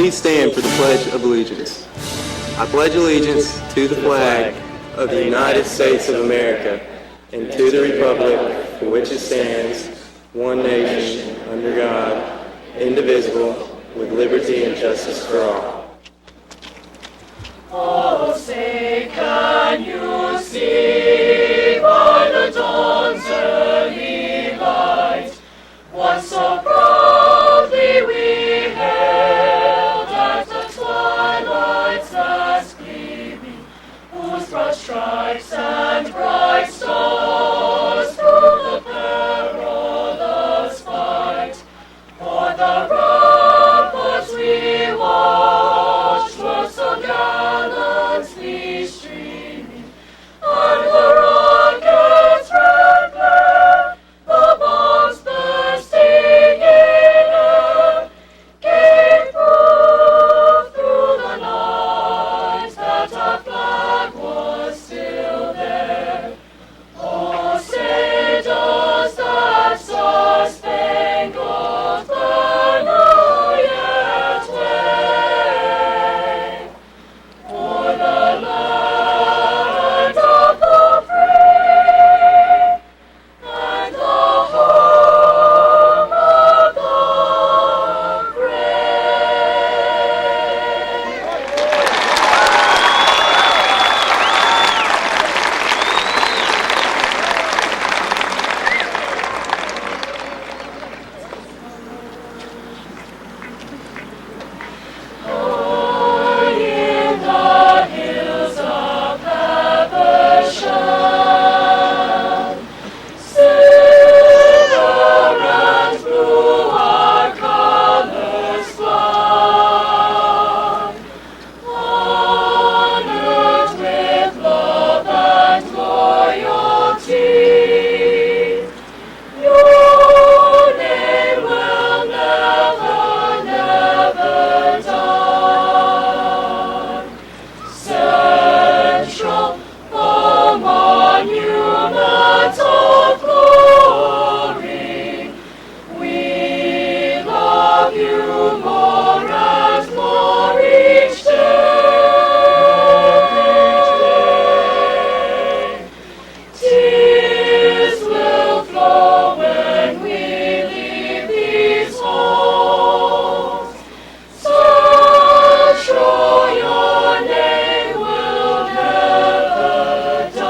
Please stand for the Pledge of Allegiance. I pledge allegiance to the flag of the United States of America and to the republic for which it stands, one nation, under God, indivisible, with liberty and justice for all. Oh, say, can you see by the dawn's early light what so proudly we hailed at the twilight's last gleaming, whose broad stripes and bright stars through the perilous fight for the ramparts we watched were so gallantly streaming, and the rockets' red glare, the bombs bursting in air, gave proof through the night that our flag was still there. Oh, say does that star-spangled banner yet wave o'er the land of the free and the home of the brave? High in the hills of Habersham, silver and blue our colors fly, honored with love and loyalty. Your name will never, never die. Central, the monument of glory, we love you more and more each day. Tears will flow when we leave these halls. Central, your name will never die.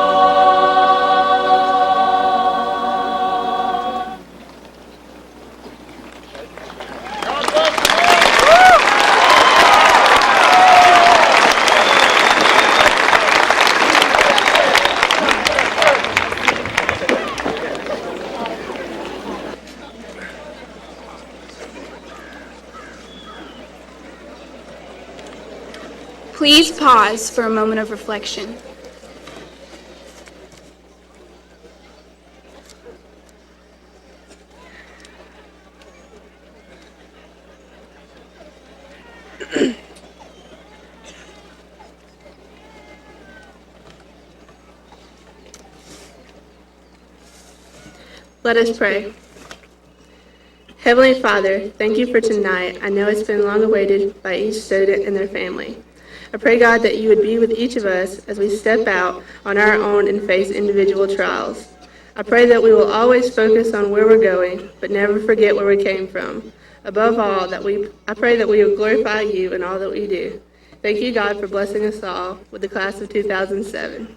Please pause for a moment of reflection. Let us pray. Heavenly Father, thank you for tonight. I know it's been long awaited by each student and their family. I pray, God, that you would be with each of us as we step out on our own and face individual trials. I pray that we will always focus on where we're going, but never forget where we came from. Above all, I pray that we will glorify you in all that we do. Thank you, God, for blessing us all with the class of 2007.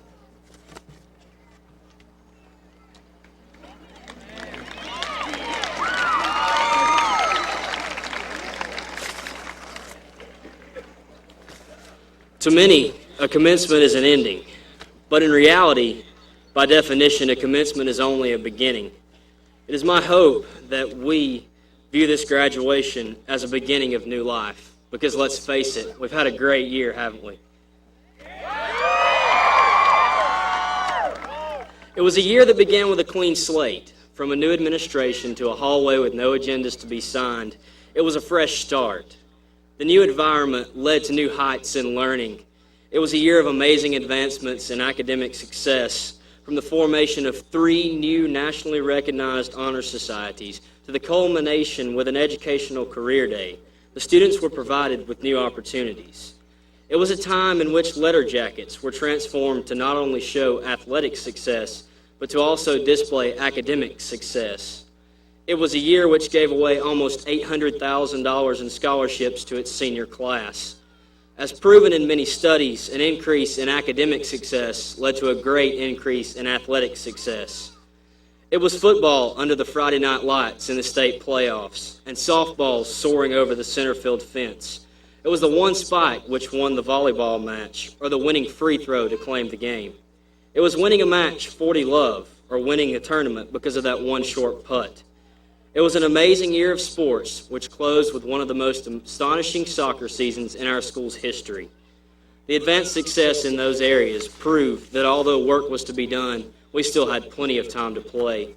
To many, a commencement is an ending, but in reality, by definition, a commencement is only a beginning. It is my hope that we view this graduation as a beginning of new life, because let's face it, we've had a great year, haven't we? It was a year that began with a clean slate. From a new administration to a hallway with no agendas to be signed, it was a fresh start. The new environment led to new heights in learning. It was a year of amazing advancements in academic success, from the formation of 3 new nationally recognized honor societies to the culmination with an educational career day, The students were provided with new opportunities. It was a time in which letter jackets were transformed to not only show athletic success, but to also display academic success. It was a year which gave away almost $800,000 in scholarships to its senior class. As proven in many studies, an increase in academic success led to a great increase in athletic success. It was football under the Friday night lights in the state playoffs, and softballs soaring over the center field fence. It was the one spike which won the volleyball match, or the winning free throw to claim the game. It was winning a match 40-love, or winning a tournament because of that one short putt. It was an amazing year of sports, which closed with one of the most astonishing soccer seasons in our school's history. The advanced success in those areas proved that although work was to be done, we still had plenty of time to play.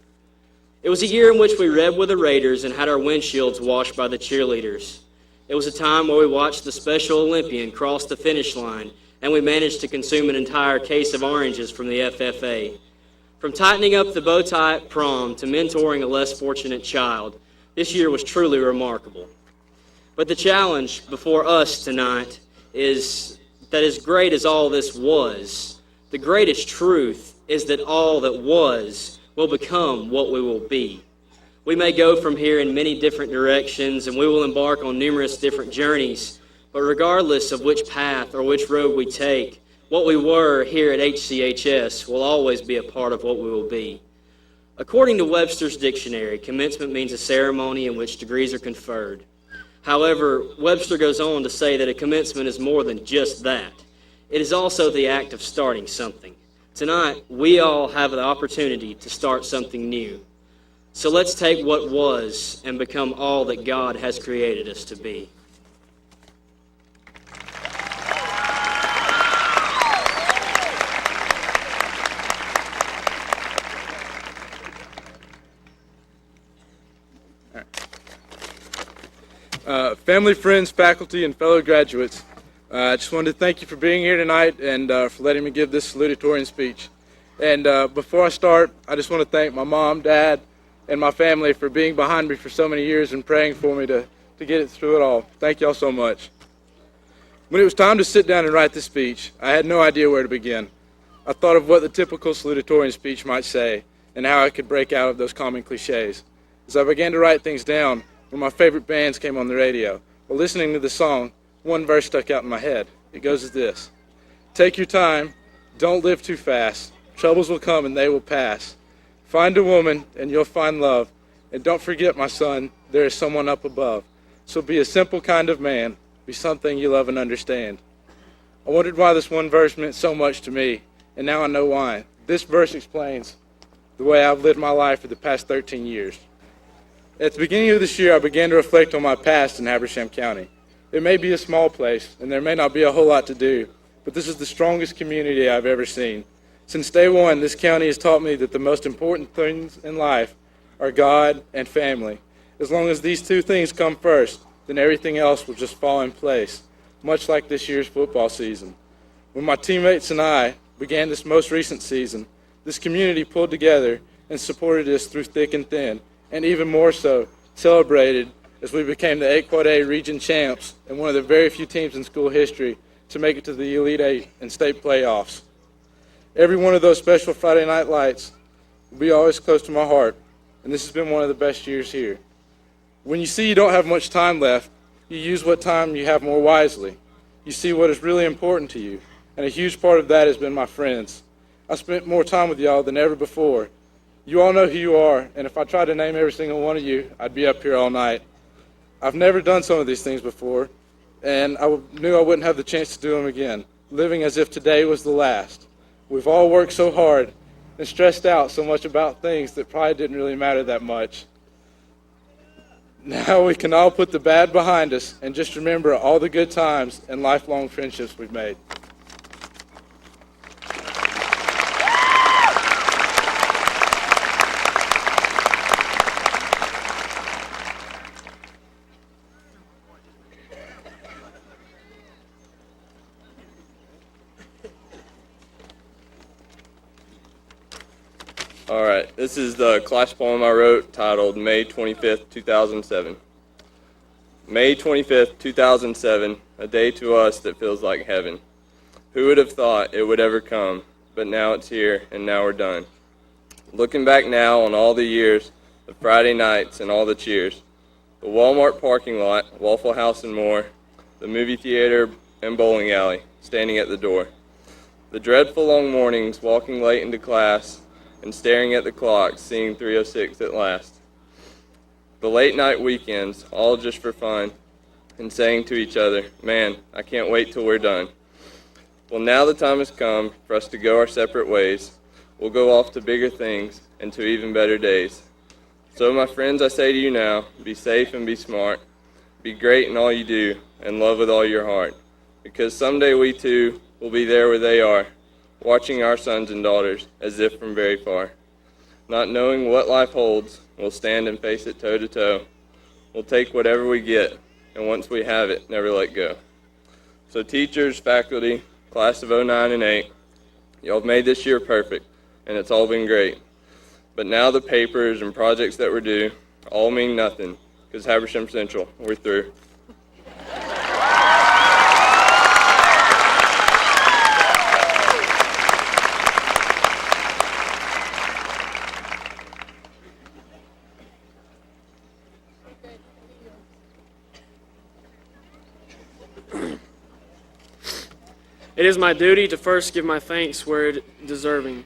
It was a year in which we read with the Raiders and had our windshields washed by the cheerleaders. It was a time where we watched the Special Olympian cross the finish line, and we managed to consume an entire case of oranges from the FFA. From tightening up the bow tie at prom to mentoring a less fortunate child, this year was truly remarkable. But the challenge before us tonight is that as great as all this was, the greatest truth is that all that was will become what we will be. We may go from here in many different directions, and we will embark on numerous different journeys, but regardless of which path or which road we take, what we were here at HCHS will always be a part of what we will be. According to Webster's dictionary, commencement means a ceremony in which degrees are conferred. However, Webster goes on to say that a commencement is more than just that. It is also the act of starting something. Tonight, we all have the opportunity to start something new. So let's take what was and become all that God has created us to be. Family, friends, faculty, and fellow graduates, I just wanted to thank you for being here tonight and for letting me give this salutatorian speech. And before I start, I just want to thank my mom, dad, and my family for being behind me for so many years and praying for me to get it through it all. Thank y'all so much. When it was time to sit down and write this speech, I had no idea where to begin. I thought of what the typical salutatorian speech might say and how I could break out of those common cliches. As I began to write things down, one of my favorite bands came on the radio. While listening to the song, one verse stuck out in my head. It goes as this: "Take your time, don't live too fast. Troubles will come and they will pass. Find a woman and you'll find love. And don't forget, my son, there is someone up above. So be a simple kind of man. Be something you love and understand." I wondered why this one verse meant so much to me, and now I know why. This verse explains the way I've lived my life for the past 13 years. At the beginning of this year, I began to reflect on my past in Habersham County. It may be a small place, and there may not be a whole lot to do, but this is the strongest community I've ever seen. Since day one, this county has taught me that the most important things in life are God and family. As long as these two things come first, then everything else will just fall in place, much like this year's football season. When my teammates and I began this most recent season, this community pulled together and supported us through thick and thin, and even more so, celebrated as we became the 8 Quad A region champs and one of the very few teams in school history to make it to the Elite Eight and state playoffs. Every one of those special Friday night lights will be always close to my heart, and this has been one of the best years here. When you see you don't have much time left, you use what time you have more wisely. You see what is really important to you, and a huge part of that has been my friends. I spent more time with y'all than ever before. You all know who you are, and if I tried to name every single one of you, I'd be up here all night. I've never done some of these things before, and I knew I wouldn't have the chance to do them again, living as if today was the last. We've all worked so hard and stressed out so much about things that probably didn't really matter that much. Now we can all put the bad behind us and just remember all the good times and lifelong friendships we've made. All right, this is the class poem I wrote titled May 25th, 2007. May 25th, 2007, a day to us that feels like heaven. Who would have thought it would ever come? But now it's here, and now we're done. Looking back now on all the years, the Friday nights and all the cheers, the Walmart parking lot, Waffle House and more, the movie theater and bowling alley, standing at the door, the dreadful long mornings, walking late into class and staring at the clock, seeing 3:06 at last, the late night weekends, all just for fun, and saying to each other, man, I can't wait till we're done. Well, now the time has come for us to go our separate ways. We'll go off to bigger things and to even better days. So, my friends, I say to you now, be safe and be smart. Be great in all you do, and love with all your heart. Because someday we too will be there where they are, watching our sons and daughters as if from very far. Not knowing what life holds, we'll stand and face it toe to toe. We'll take whatever we get, and once we have it, never let go. So teachers, faculty, class of 09 and 8, y'all have made this year perfect, and it's all been great. But now the papers and projects that were due all mean nothing, because Habersham Central, we're through. It is my duty to first give my thanks where it is deserving.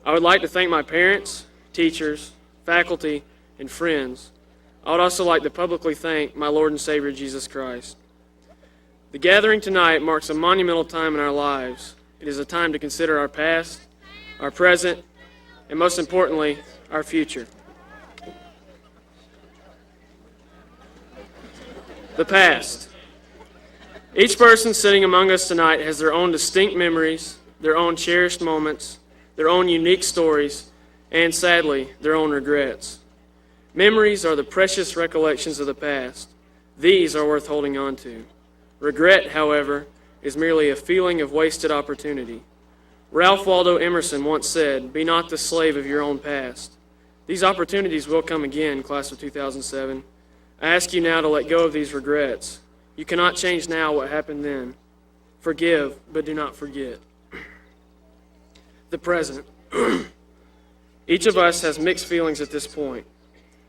I would like to thank my parents, teachers, faculty, and friends. I would also like to publicly thank my Lord and Savior Jesus Christ. The gathering tonight marks a monumental time in our lives. It is a time to consider our past, our present, and most importantly, our future. The past. Each person sitting among us tonight has their own distinct memories, their own cherished moments, their own unique stories, and sadly, their own regrets. Memories are the precious recollections of the past. These are worth holding on to. Regret, however, is merely a feeling of wasted opportunity. Ralph Waldo Emerson once said, "Be not the slave of your own past." These opportunities will come again, class of 2007. I ask you now to let go of these regrets. You cannot change now what happened then. Forgive, but do not forget. The present. Each of us has mixed feelings at this point.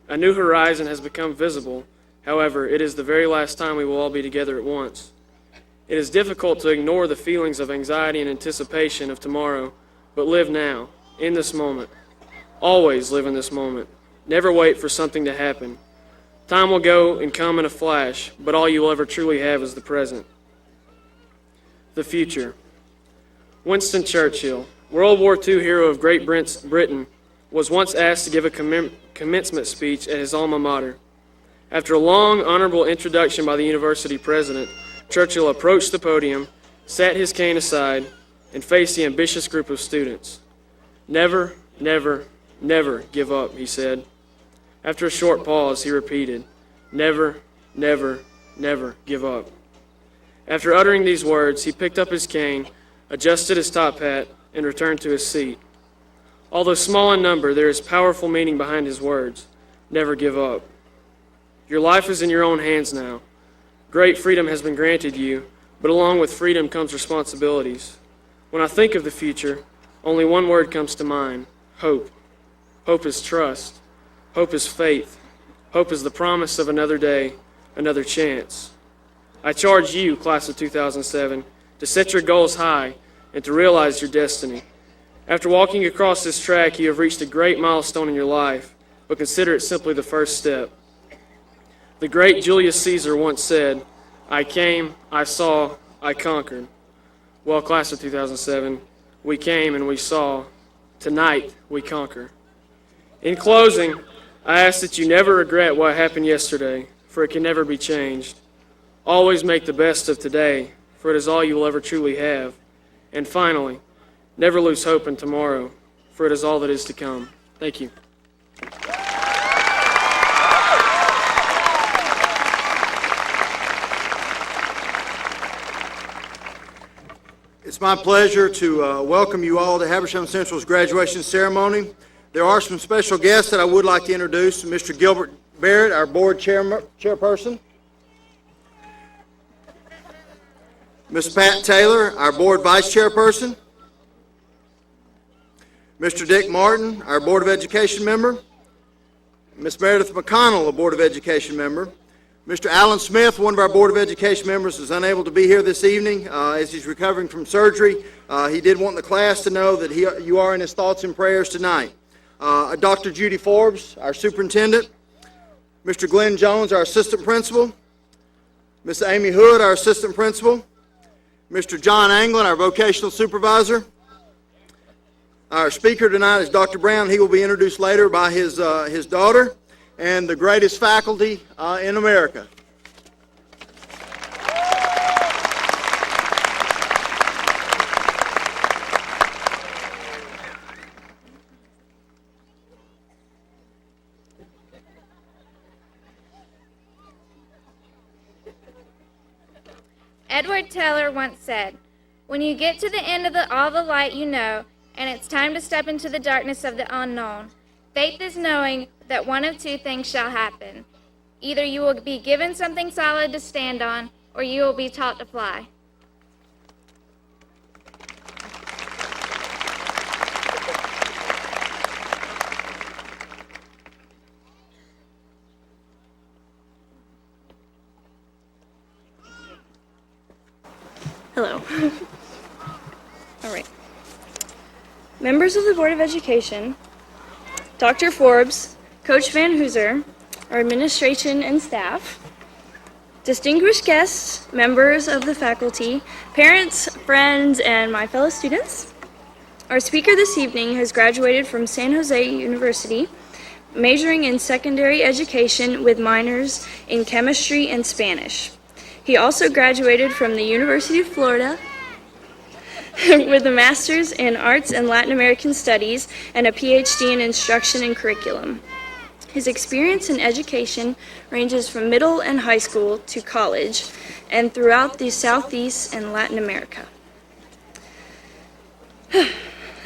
A new horizon has become visible. However, it is the very last time we will all be together at once. It is difficult to ignore the feelings of anxiety and anticipation of tomorrow, but live now, in this moment. Always live in this moment. Never wait for something to happen. Time will go and come in a flash, but all you will ever truly have is the present. The future. Winston Churchill, World War II hero of Great Britain, was once asked to give a commencement speech at his alma mater. After a long, honorable introduction by the university president, Churchill approached the podium, sat his cane aside, and faced the ambitious group of students. "Never, never, never give up," he said. After a short pause, he repeated, "Never, never, never give up." After uttering these words, he picked up his cane, adjusted his top hat, and returned to his seat. Although small in number, there is powerful meaning behind his words. Never give up. Your life is in your own hands now. Great freedom has been granted you, but along with freedom comes responsibilities. When I think of the future, only one word comes to mind: hope. Hope is trust. Hope is faith. Hope is the promise of another day, another chance. I charge you, class of 2007, to set your goals high and to realize your destiny. After walking across this track, you have reached a great milestone in your life, but consider it simply the first step. The great Julius Caesar once said, "I came, I saw, I conquered." Well, class of 2007, we came and we saw. Tonight, we conquer. In closing, I ask that you never regret what happened yesterday, for it can never be changed. Always make the best of today, for it is all you will ever truly have. And finally, never lose hope in tomorrow, for it is all that is to come. Thank you. It's my pleasure to welcome you all to Habersham Central's graduation ceremony. There are some special guests that I would like to introduce. Mr. Gilbert Barrett, our board chairperson. Ms. Pat Taylor, our Board Vice Chairperson. Mr. Dick Martin, our Board of Education member. Ms. Meredith McConnell, a Board of Education member. Mr. Alan Smith, one of our Board of Education members, is unable to be here this evening as he's recovering from surgery. He did want the class to know that you are in his thoughts and prayers tonight. Dr. Judy Forbes, our superintendent. Mr. Glenn Jones, our assistant principal. Ms. Amy Hood, our assistant principal. Mr. John Anglin, our vocational supervisor. Our speaker tonight is Dr. Brown. He will be introduced later by his daughter, and the greatest faculty in America. Edward Teller once said, "When you get to the end of all the light you know, and it's time to step into the darkness of the unknown, faith is knowing that one of two things shall happen. Either you will be given something solid to stand on, or you will be taught to fly." Hello. All right. Members of the Board of Education, Dr. Forbes, Coach Van Hooser, our administration and staff, distinguished guests, members of the faculty, parents, friends, and my fellow students. Our speaker this evening has graduated from San Jose University, majoring in secondary education with minors in chemistry and Spanish. He also graduated from the University of Florida with a master's in arts and Latin American studies and a PhD in instruction and curriculum. His experience in education ranges from middle and high school to college and throughout the Southeast and Latin America.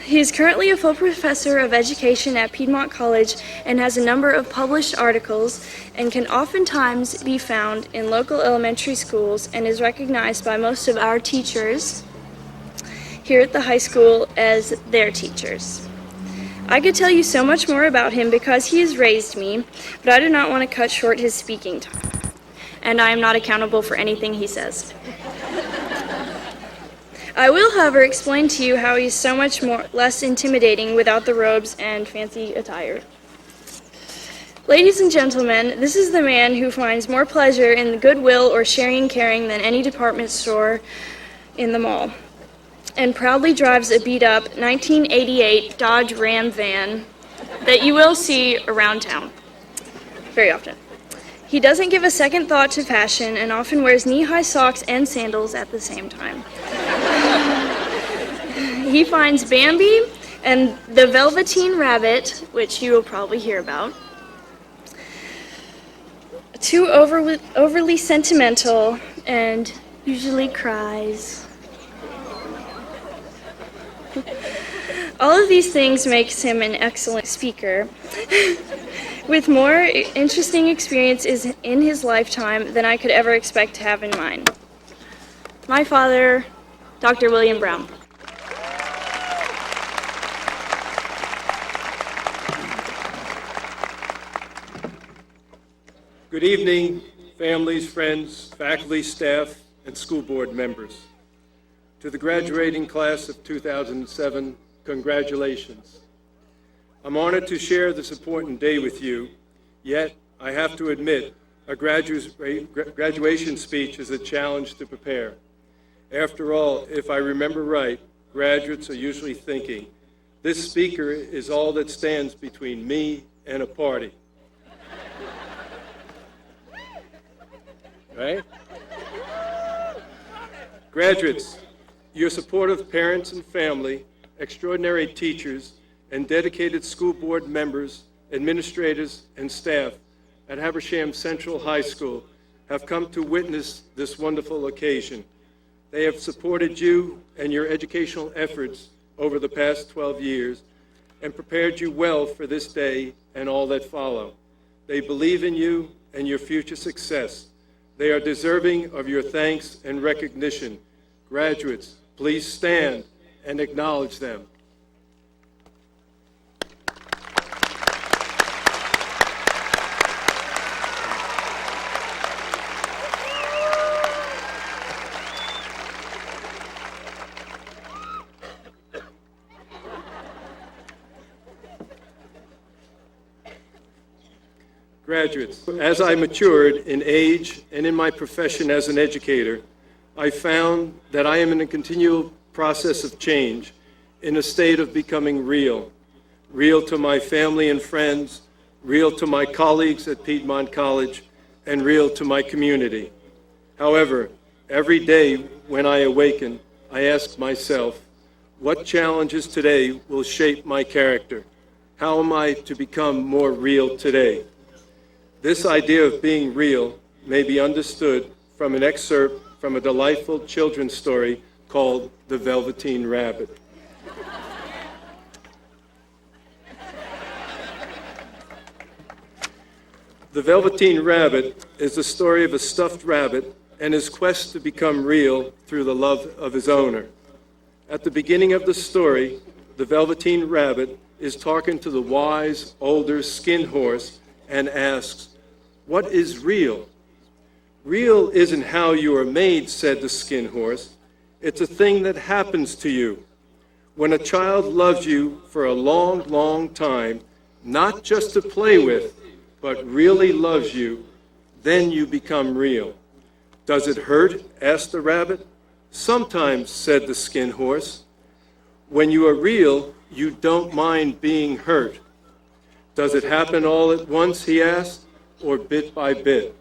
He is currently a full professor of education at Piedmont College and has a number of published articles and can oftentimes be found in local elementary schools and is recognized by most of our teachers here at the high school as their teachers. I could tell you so much more about him because he has raised me, but I do not want to cut short his speaking time, and I am not accountable for anything he says. I will, however, explain to you how he's so much less intimidating without the robes and fancy attire. Ladies and gentlemen, this is the man who finds more pleasure in the goodwill or sharing and caring than any department store in the mall, and proudly drives a beat-up 1988 Dodge Ram van that you will see around town very often. He doesn't give a second thought to fashion and often wears knee-high socks and sandals at the same time. He finds Bambi and the Velveteen Rabbit, which you will probably hear about, too overly sentimental and usually cries. All of these things makes him an excellent speaker, with more interesting experiences in his lifetime than I could ever expect to have in mine. My father, Dr. William Brown. Good evening, families, friends, faculty, staff, and school board members. To the graduating class of 2007, congratulations. I'm honored to share this important day with you, yet I have to admit a graduation speech is a challenge to prepare. After all, if I remember right, graduates are usually thinking, this speaker is all that stands between me and a party. Right? Graduates, your supportive parents and family, extraordinary teachers, and dedicated school board members, administrators, and staff at Habersham Central High School have come to witness this wonderful occasion. They have supported you and your educational efforts over the past 12 years and prepared you well for this day and all that follow. They believe in you and your future success. They are deserving of your thanks and recognition. Graduates, please stand and acknowledge them. Graduates, as I matured in age and in my profession as an educator, I found that I am in a continual process of change, in a state of becoming real. Real to my family and friends, real to my colleagues at Piedmont College, and real to my community. However, every day when I awaken, I ask myself, what challenges today will shape my character? How am I to become more real today? This idea of being real may be understood from an excerpt from a delightful children's story called The Velveteen Rabbit. The Velveteen Rabbit is the story of a stuffed rabbit and his quest to become real through the love of his owner. At the beginning of the story, the Velveteen Rabbit is talking to the wise, older skin horse and asks, "What is real?" "Real isn't how you are made," said the skin horse. "It's a thing that happens to you. When a child loves you for a long, long time, not just to play with, but really loves you, then you become real." "Does it hurt?" asked the rabbit. "Sometimes," said the skin horse. "When you are real, you don't mind being hurt." "Does it happen all at once?" he asked, "or bit by bit?"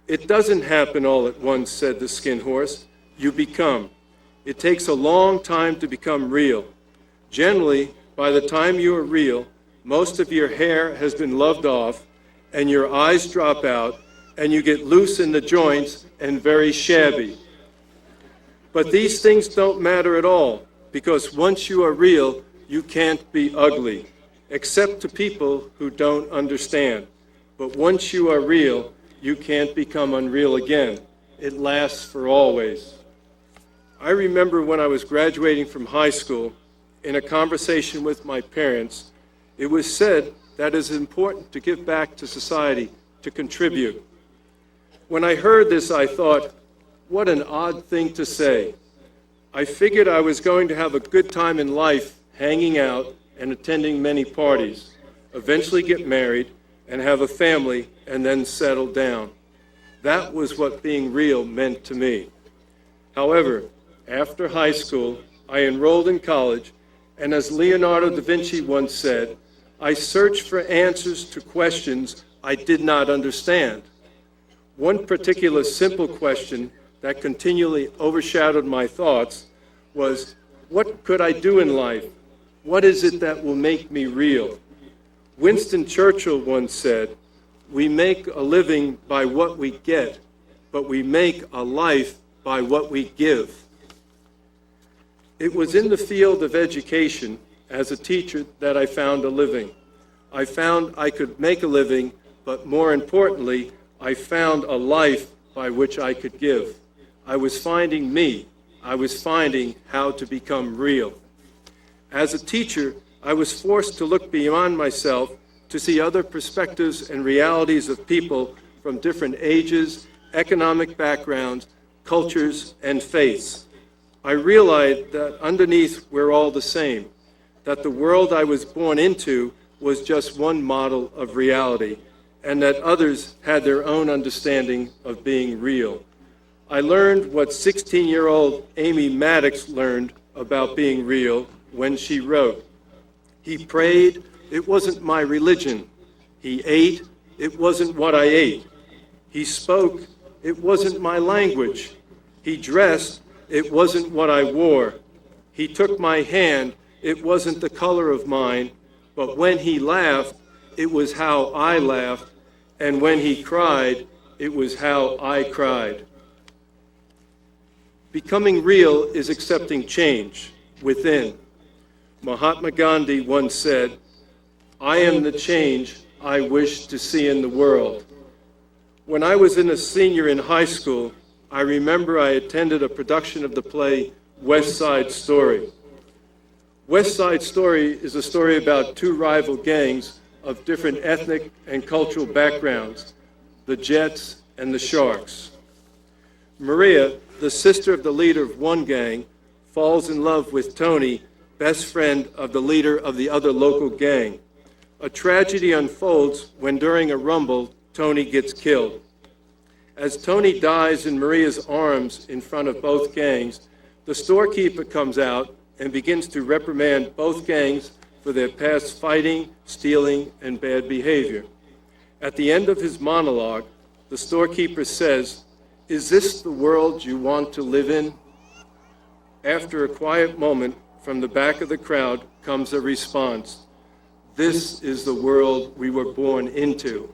"It doesn't happen all at once," said the skin horse. "You become. It takes a long time to become real. Generally, by the time you are real, most of your hair has been loved off, and your eyes drop out, and you get loose in the joints and very shabby. But these things don't matter at all, because once you are real, you can't be ugly, except to people who don't understand. But once you are real, you can't become unreal again. It lasts for always." I remember when I was graduating from high school, in a conversation with my parents, it was said that it is important to give back to society, to contribute. When I heard this, I thought, what an odd thing to say. I figured I was going to have a good time in life, hanging out and attending many parties, eventually get married, and have a family, and then settle down. That was what being real meant to me. However, after high school, I enrolled in college, and as Leonardo da Vinci once said, I searched for answers to questions I did not understand. One particular simple question that continually overshadowed my thoughts was, what could I do in life? What is it that will make me real? Winston Churchill once said, "We make a living by what we get, but we make a life by what we give." It was in the field of education, as a teacher, that I found a living. I found I could make a living, but more importantly, I found a life by which I could give. I was finding me. I was finding how to become real. As a teacher, I was forced to look beyond myself to see other perspectives and realities of people from different ages, economic backgrounds, cultures, and faiths. I realized that underneath we're all the same, that the world I was born into was just one model of reality, and that others had their own understanding of being real. I learned what 16-year-old Amy Maddox learned about being real when she wrote, "He prayed, it wasn't my religion. He ate, it wasn't what I ate. He spoke, it wasn't my language. He dressed, it wasn't what I wore. He took my hand, it wasn't the color of mine, but when he laughed, it was how I laughed, and when he cried, it was how I cried." Becoming real is accepting change within. Mahatma Gandhi once said, "I am the change I wish to see in the world." When I was a senior in high school, I remember I attended a production of the play West Side Story. West Side Story is a story about two rival gangs of different ethnic and cultural backgrounds, the Jets and the Sharks. Maria, the sister of the leader of one gang, falls in love with Tony, best friend of the leader of the other local gang. A tragedy unfolds when during a rumble, Tony gets killed. As Tony dies in Maria's arms in front of both gangs, the storekeeper comes out and begins to reprimand both gangs for their past fighting, stealing, and bad behavior. At the end of his monologue, the storekeeper says, "Is this the world you want to live in?" After a quiet moment, from the back of the crowd comes a response, "This is the world we were born into."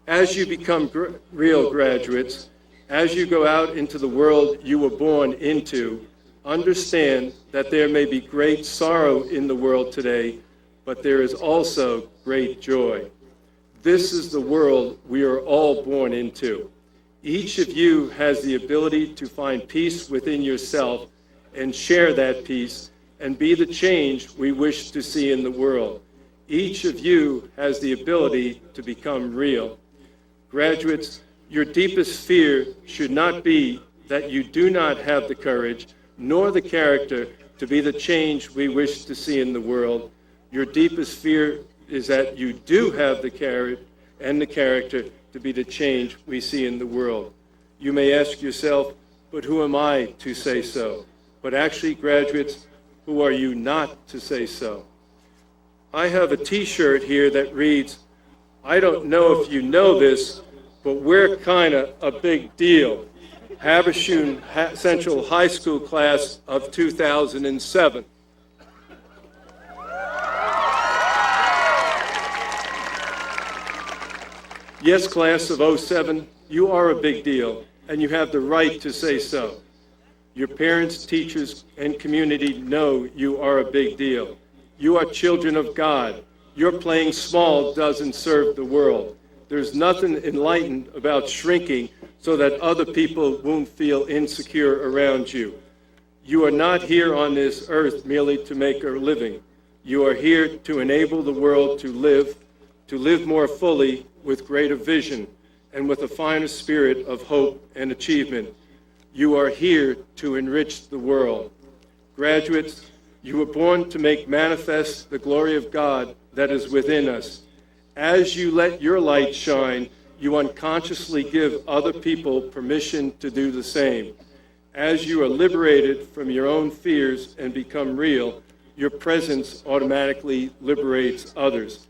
As you become real graduates, as you go out into the world you were born into, understand that there may be great sorrow in the world today, but there is also great joy. This is the world we are all born into. Each of you has the ability to find peace within yourself and share that peace and be the change we wish to see in the world. Each of you has the ability to become real. Graduates, your deepest fear should not be that you do not have the courage nor the character to be the change we wish to see in the world. Your deepest fear is that you do have the courage and the character to be the change we see in the world. You may ask yourself, but who am I to say so? But actually, graduates, who are you not to say so? I have a t-shirt here that reads, "I don't know if you know this, but we're kind of a big deal." Habersham Central High School class of 2007. Yes, class of 07, you are a big deal, and you have the right to say so. Your parents, teachers, and community know you are a big deal. You are children of God. Your playing small doesn't serve the world. There's nothing enlightened about shrinking so that other people won't feel insecure around you. You are not here on this earth merely to make a living. You are here to enable the world to live more fully with greater vision and with a finer spirit of hope and achievement. You are here to enrich the world. Graduates, you were born to make manifest the glory of God that is within us. As you let your light shine, you unconsciously give other people permission to do the same. As you are liberated from your own fears and become real, your presence automatically liberates others.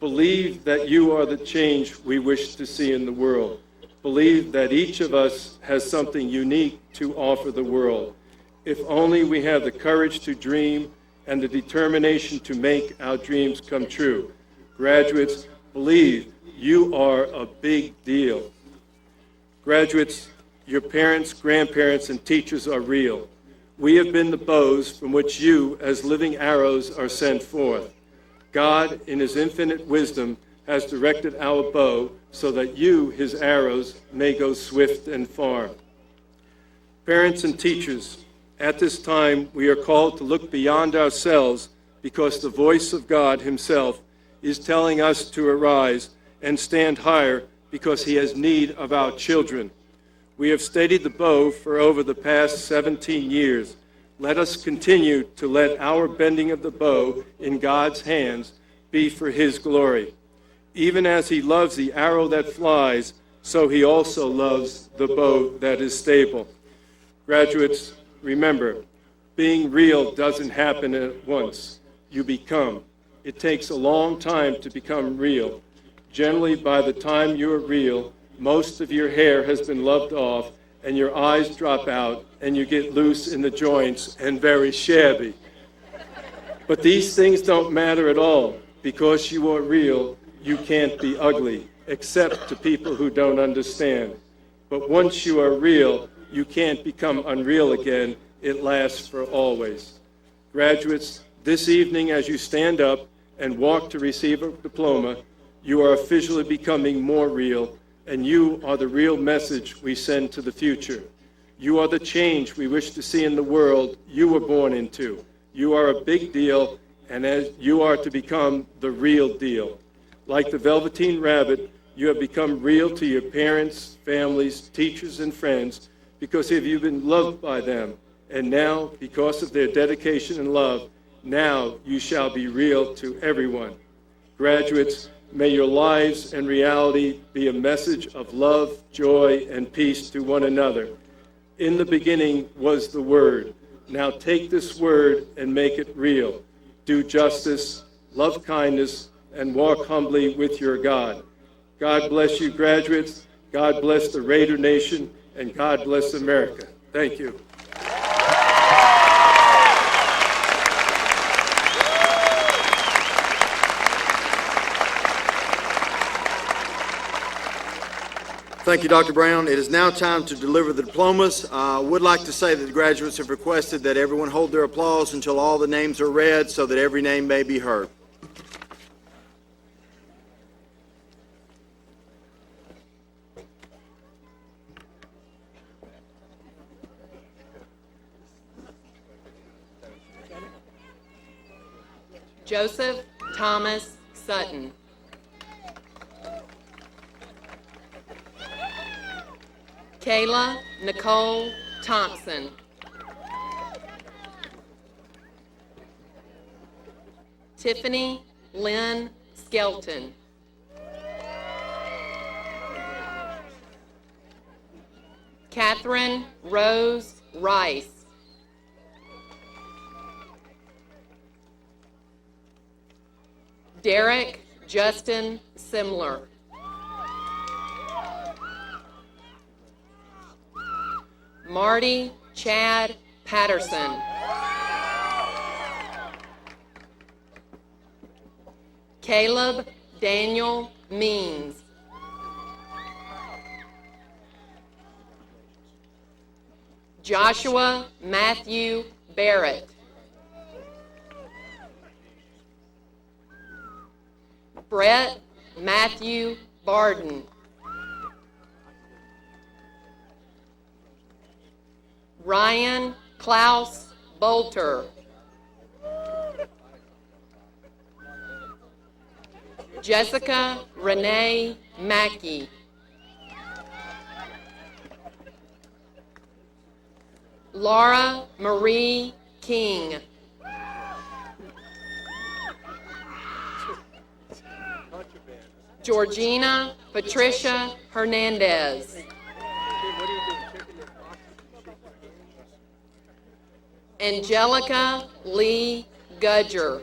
Believe that you are the change we wish to see in the world. Believe that each of us has something unique to offer the world. If only we have the courage to dream and the determination to make our dreams come true. Graduates, believe you are a big deal. Graduates, your parents, grandparents, and teachers are real. We have been the bows from which you, as living arrows, are sent forth. God, in his infinite wisdom, has directed our bow so that you, his arrows, may go swift and far. Parents and teachers, at this time we are called to look beyond ourselves because the voice of God himself is telling us to arise and stand higher because he has need of our children. We have steadied the bow for over the past 17 years. Let us continue to let our bending of the bow in God's hands be for his glory. Even as he loves the arrow that flies, so he also loves the bow that is stable. Graduates, remember, being real doesn't happen at once. You become. It takes a long time to become real. Generally, by the time you are real, most of your hair has been loved off, and your eyes drop out, and you get loose in the joints and very shabby. But these things don't matter at all. Because you are real, you can't be ugly, except to people who don't understand. But once you are real, you can't become unreal again. It lasts for always. Graduates, this evening as you stand up and walk to receive a diploma, you are officially becoming more real, and you are the real message we send to the future. You are the change we wish to see in the world you were born into. You are a big deal, and as you are to become the real deal. Like the Velveteen Rabbit, you have become real to your parents, families, teachers, and friends because you've been loved by them. And now, because of their dedication and love, now you shall be real to everyone. Graduates, may your lives and reality be a message of love, joy, and peace to one another. In the beginning was the Word. Now take this Word and make it real. Do justice, love kindness, and walk humbly with your God. God bless you, graduates. God bless the Raider Nation, and God bless America. Thank you. Thank you, Dr. Brown. It is now time to deliver the diplomas. I would like to say that the graduates have requested that everyone hold their applause until all the names are read so that every name may be heard. Joseph Thomas Sutton. Kayla Nicole Thompson. Tiffany Lynn Skelton. Catherine Rose Rice. Derek Justin Simler. Marty Chad Patterson. Caleb Daniel Means. Joshua Matthew Barrett. Brett Matthew Barden. Ryan Klaus Bolter. Jessica Renee Mackey. Laura Marie King. Georgina Patricia Hernandez. Angelica Lee Gudger.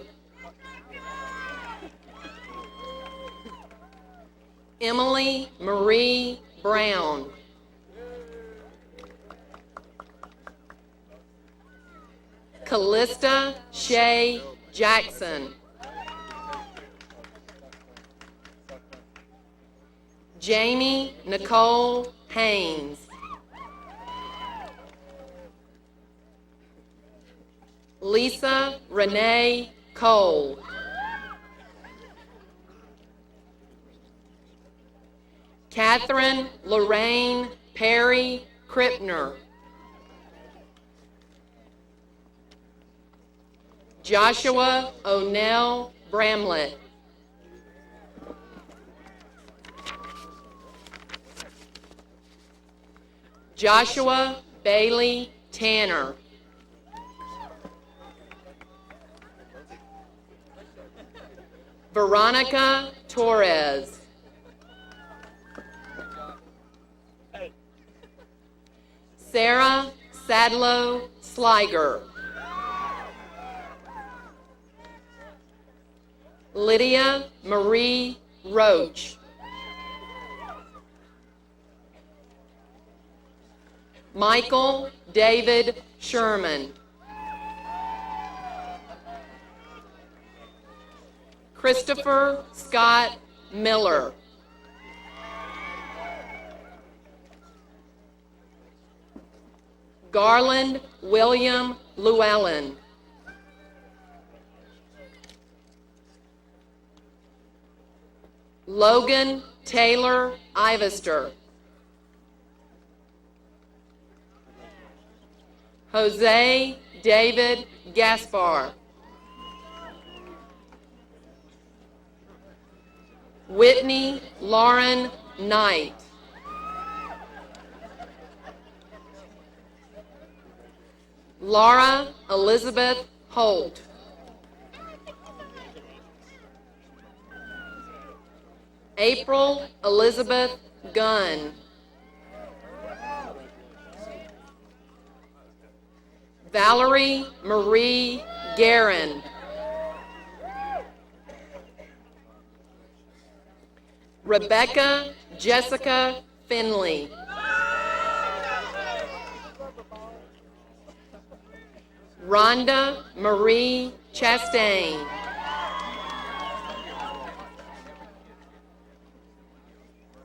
Emily Marie Brown. Callista Shay Jackson. Jamie Nicole Haynes. Lisa Renee Cole. Catherine Lorraine Perry Krippner. Joshua O'Neill Bramlett. Joshua Bailey Tanner. Veronica Torres. Sarah Sadlow Sliger. Lydia Marie Roach. Michael David Sherman. Christopher Scott Miller. Garland William Llewellyn. Logan Taylor Ivester. Jose David Gaspar. Whitney Lauren Knight. Laura Elizabeth Holt. April Elizabeth Gunn. Valerie Marie Guerin. Rebecca Jessica Finley. Rhonda Marie Chastain.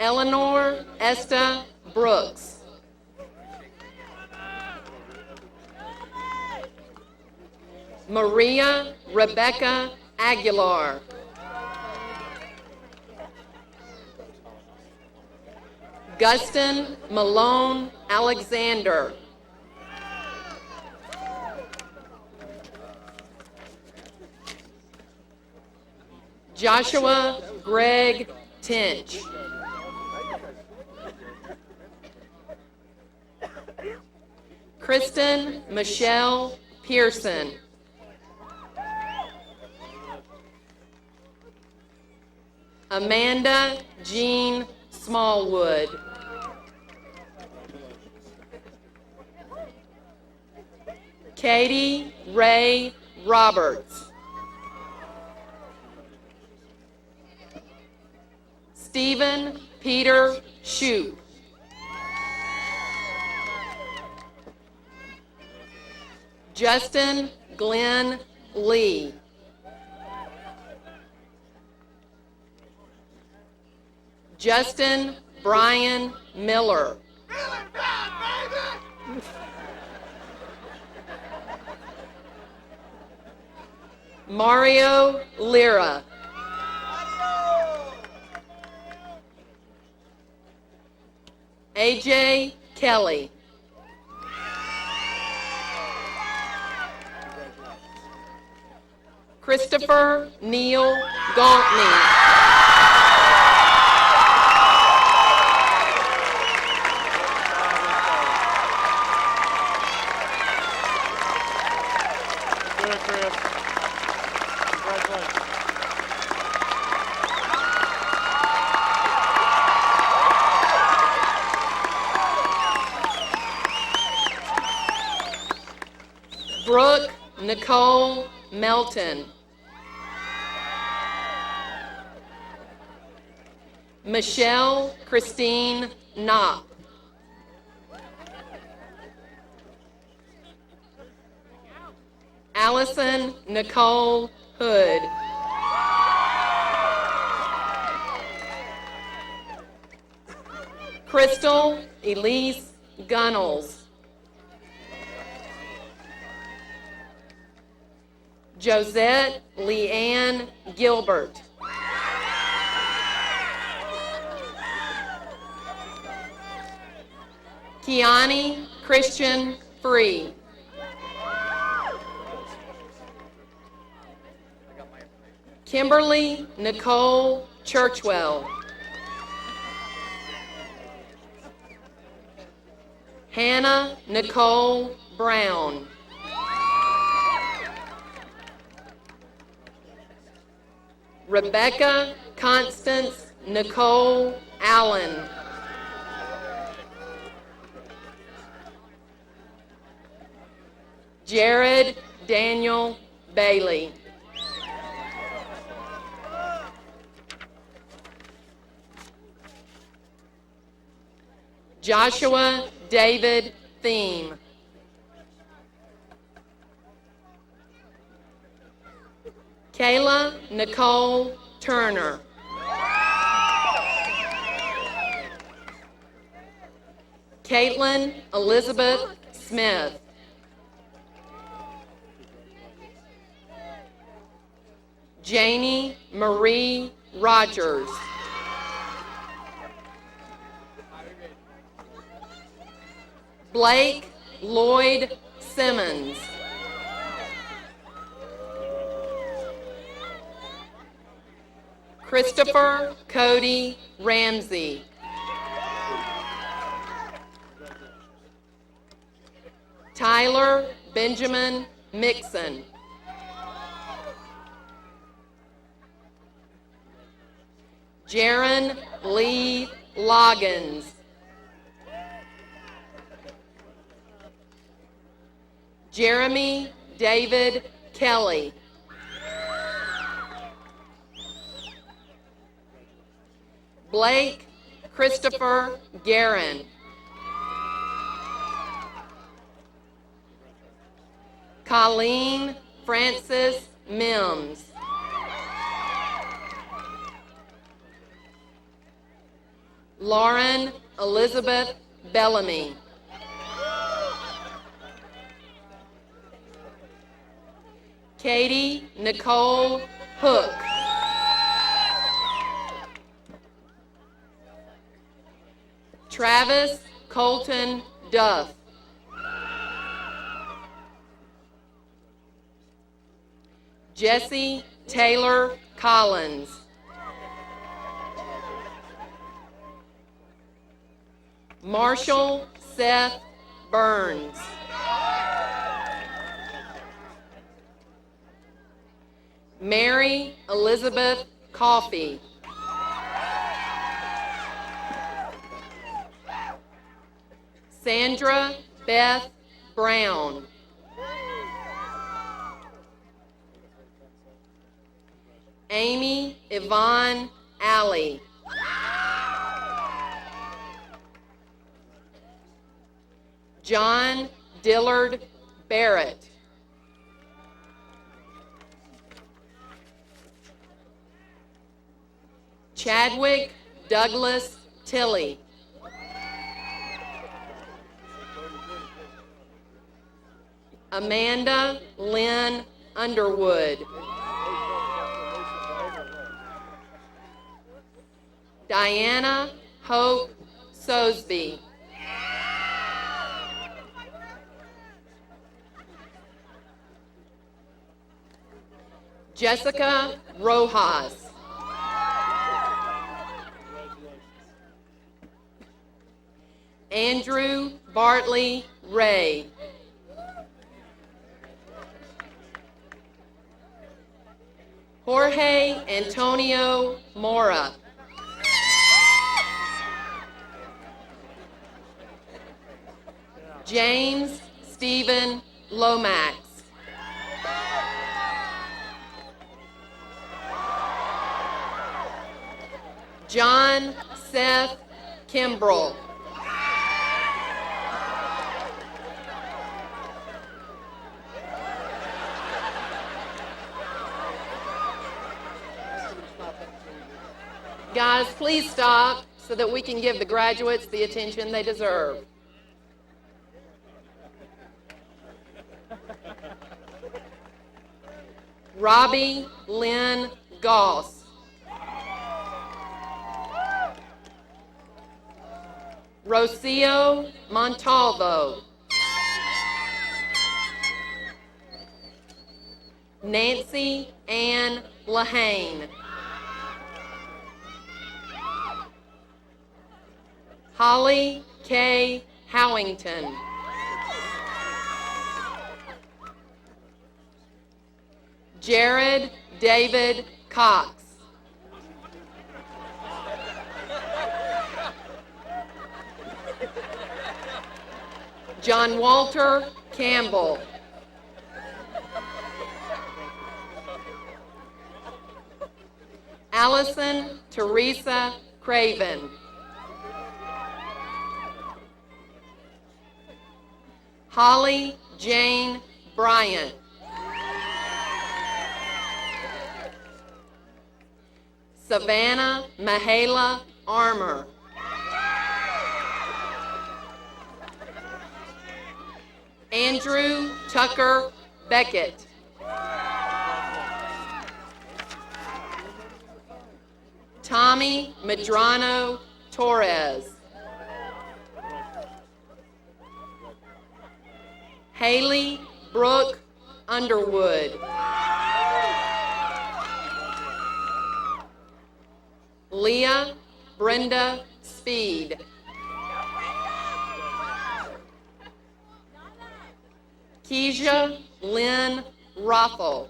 Eleanor Esta Brooks. Maria Rebecca Aguilar. Gustin Malone Alexander. Joshua Greg Tinch. Kristen Michelle Pearson. Amanda Jean Smallwood. Katie Ray Roberts. Stephen Peter Shoup. Justin Glenn Lee. Justin Brian Miller. Mario Lira. AJ Kelly. Christopher Neal Galtney. Brooke Nicole Melton. Michelle Christine Knopp. Allison Nicole Hood. Crystal Elise Gunnels. Josette Leanne Gilbert. Kiani Christian Free. Kimberly Nicole Churchwell. Hannah Nicole Brown. Rebecca Constance Nicole Allen. Jared Daniel Bailey. Joshua David Thiem. Kayla Nicole Turner. Caitlin Elizabeth Smith. Janie Marie Rogers. Blake Lloyd Simmons. Christopher Cody Ramsey. Tyler Benjamin Mixon. Jaron Lee Loggins. Jeremy David Kelly. Blake Christopher Guerin. Colleen Frances Mims. Lauren Elizabeth Bellamy. Katie Nicole Hook. Travis Colton Duff. Jesse Taylor Collins. Marshall Seth Burns. Mary Elizabeth Coffey. Sandra Beth Brown. Amy Yvonne Alley. John Dillard Barrett. Chadwick Douglas Tilley. Amanda Lynn Underwood. Diana Hope Sosby. Jessica Rojas. Andrew Bartley Ray. Jorge Antonio Mora. James Stephen Lomax. John Seth Kimbrell. Guys, please stop so that we can give the graduates the attention they deserve. Robbie Lynn Goss. Rocio Montalvo. Nancy Ann Lahane. Holly K. Howington. Jared David Cox. John Walter Campbell. Allison Teresa Craven. Holly Jane Bryant. Savannah Mahala Armour. Andrew Tucker Beckett. Tommy Medrano Torres. Haley Brooke Underwood. Leah Brenda Speed. Keisha Lynn Rothel.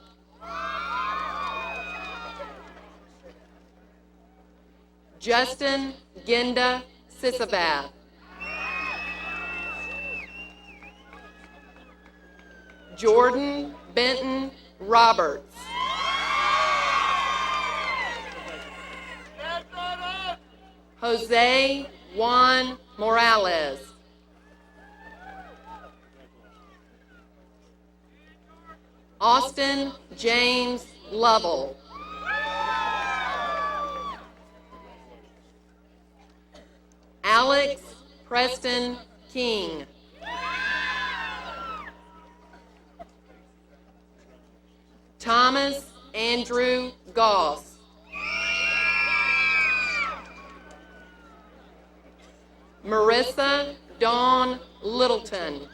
Justin Genda Sisavath. Jordan Benton Roberts. Jose Juan Morales. Austin James Lovell. Alex Preston King. Thomas Andrew Goss. Marissa Dawn Littleton.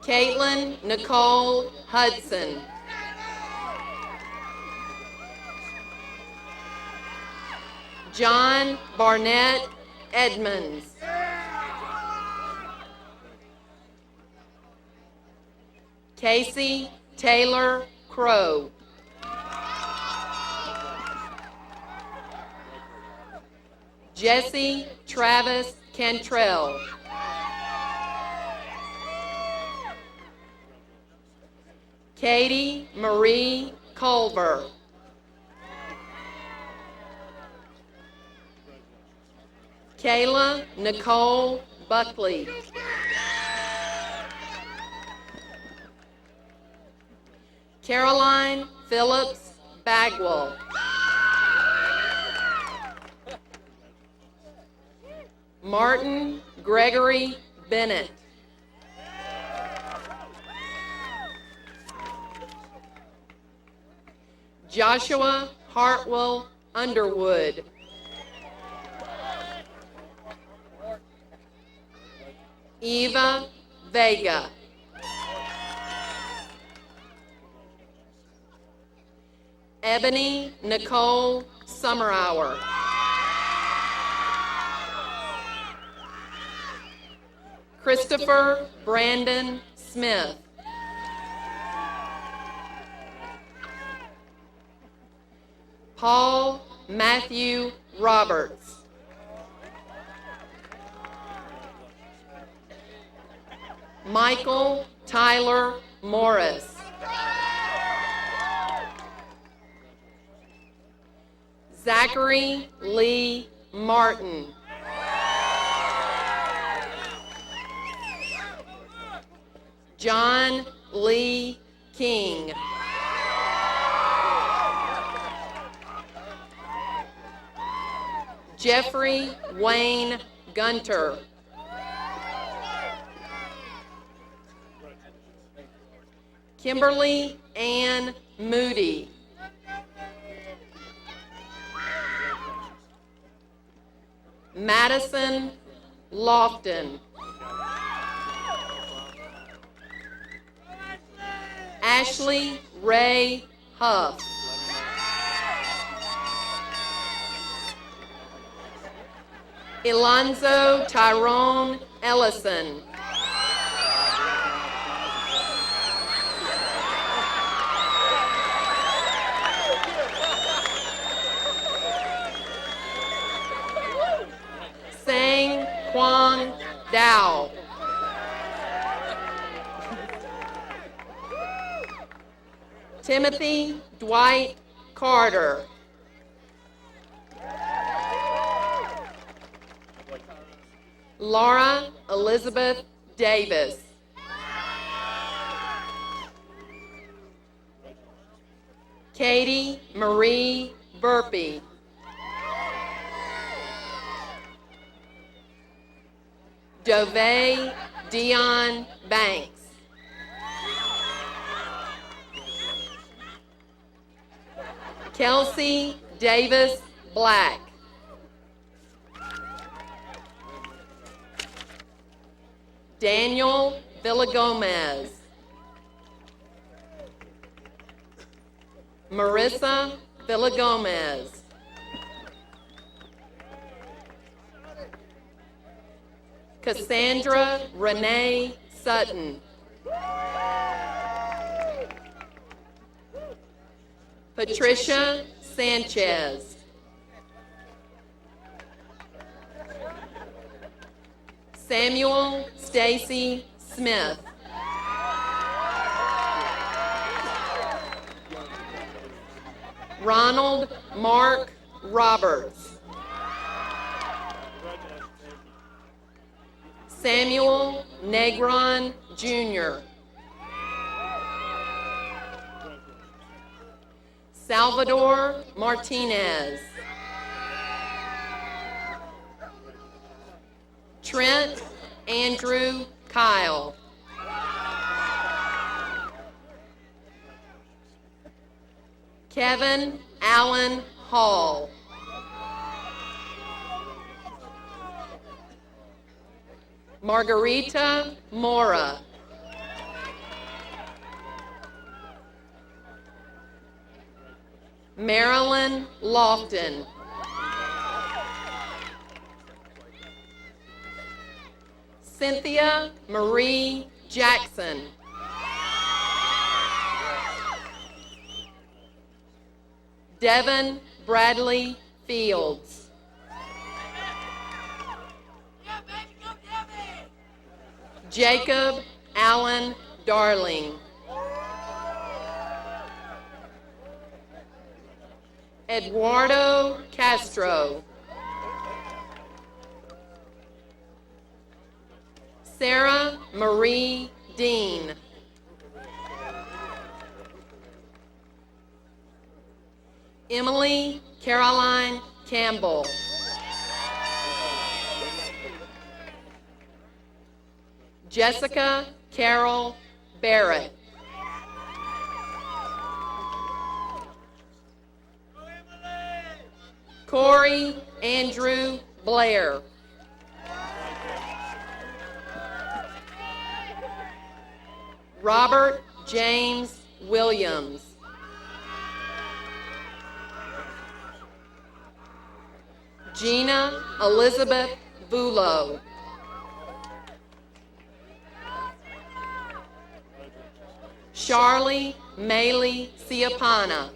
Caitlin Nicole Hudson. John Barnett Edmonds. Casey Taylor Crow. Jesse Travis Cantrell. Katie Marie Culver. Kayla Nicole Buckley. Caroline Phillips Bagwell. Martin Gregory Bennett. Joshua Hartwell Underwood. Eva Vega. Ebony Nicole Summerhour. Christopher Brandon Smith. Paul Matthew Roberts. Michael Tyler Morris. Zachary Lee Martin. John Lee King. Jeffrey Wayne Gunter. Kimberly Ann Moody. Madison Lofton. Ashley Ray Huff. Alonzo Tyrone Ellison. Sang Kwang Dao. Timothy Dwight Carter. Laura Elizabeth Davis. Katie Marie Burpee. Dove Dion Banks. Kelsey Davis Black. Daniel Villagomez. Marissa Villagomez. Cassandra Renee Sutton. Patricia Sanchez. Samuel Stacy Smith. Ronald Mark Roberts. Samuel Negron Jr. Salvador Martinez. Trent Andrew Kyle. Kevin Allen Hall. Margarita Mora. Marilyn Lofton. Cynthia Marie Jackson. Devin Bradley Fields. Jacob Allen Darling. Eduardo Castro. Sarah Marie Dean. Emily Caroline Campbell. Jessica Carol Barrett. Corey Andrew Blair. Robert James Williams. Gina Elizabeth Bulow. Charlie Maylee Siapana.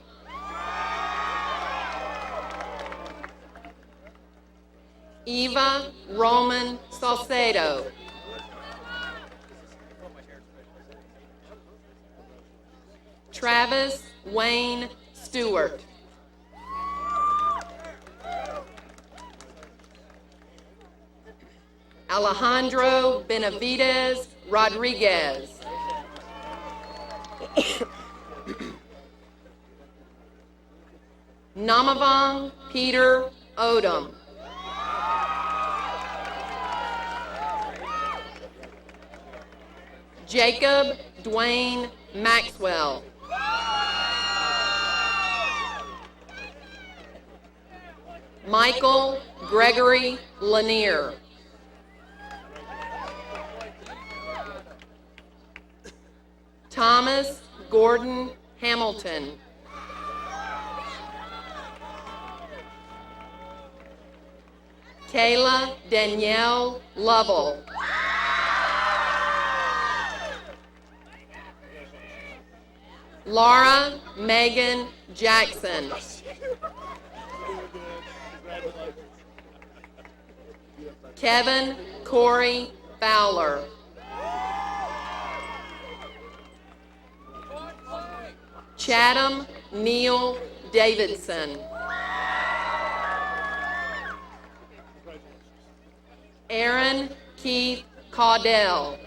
Eva Roman Salcedo. Travis Wayne Stewart. Alejandro Benavides Rodriguez. Namavang Peter Odom. Jacob Dwayne Maxwell. Michael Gregory Lanier. Thomas Gordon Hamilton. Kayla Danielle Lovell. Laura Megan Jackson. Kevin Corey Fowler. Chatham Neil Davidson. Aaron Keith Caudell.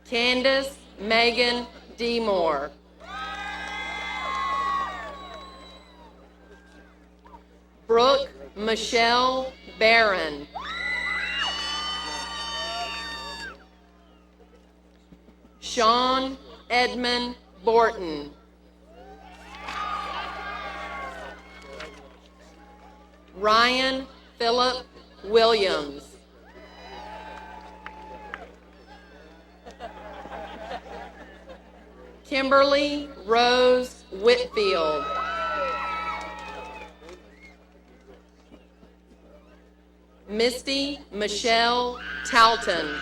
Candace Megan Demore. Brooke Michelle Barron. Sean Edmund Borton. Ryan Philip Williams. Kimberly Rose Whitfield. Misty Michelle Talton.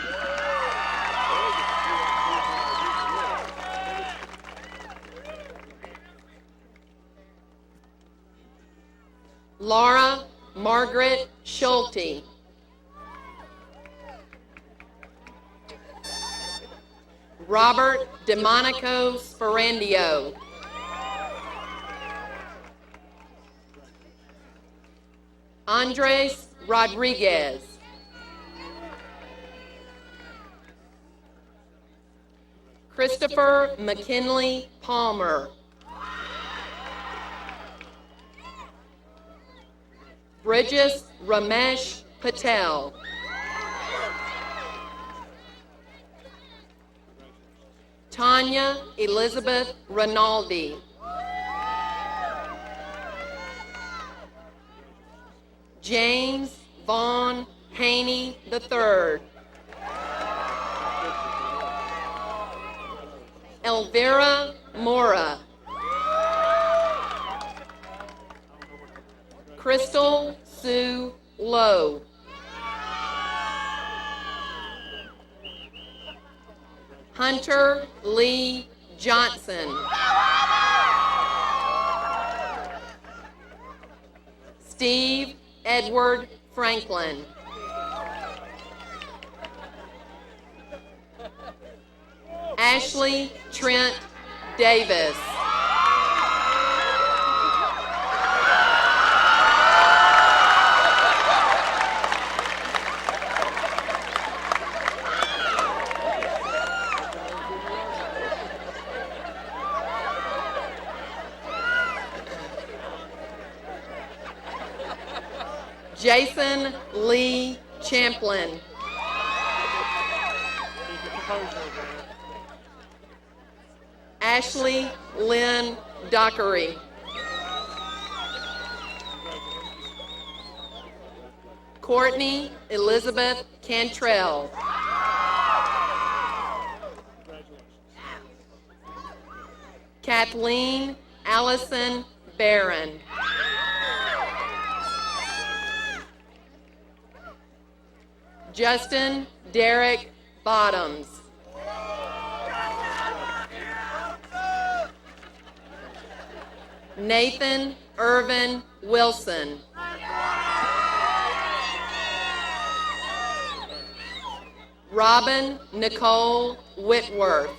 Laura Margaret Schulte. Robert DeMonico Sperandio. Andres Rodriguez. Christopher McKinley Palmer. Bridges Ramesh Patel. Tanya Elizabeth Rinaldi. James Vaughn Haney III. Elvira Mora. Crystal Sue Lowe. Hunter Lee Johnson. Steve Edward Franklin. Ashley Trent Davis. Jason Lee Champlin. Ashley Lynn Dockery. Courtney Elizabeth Cantrell. Kathleen Allison Barron. Justin Derek Bottoms. Nathan Irvin Wilson. Robin Nicole Whitworth.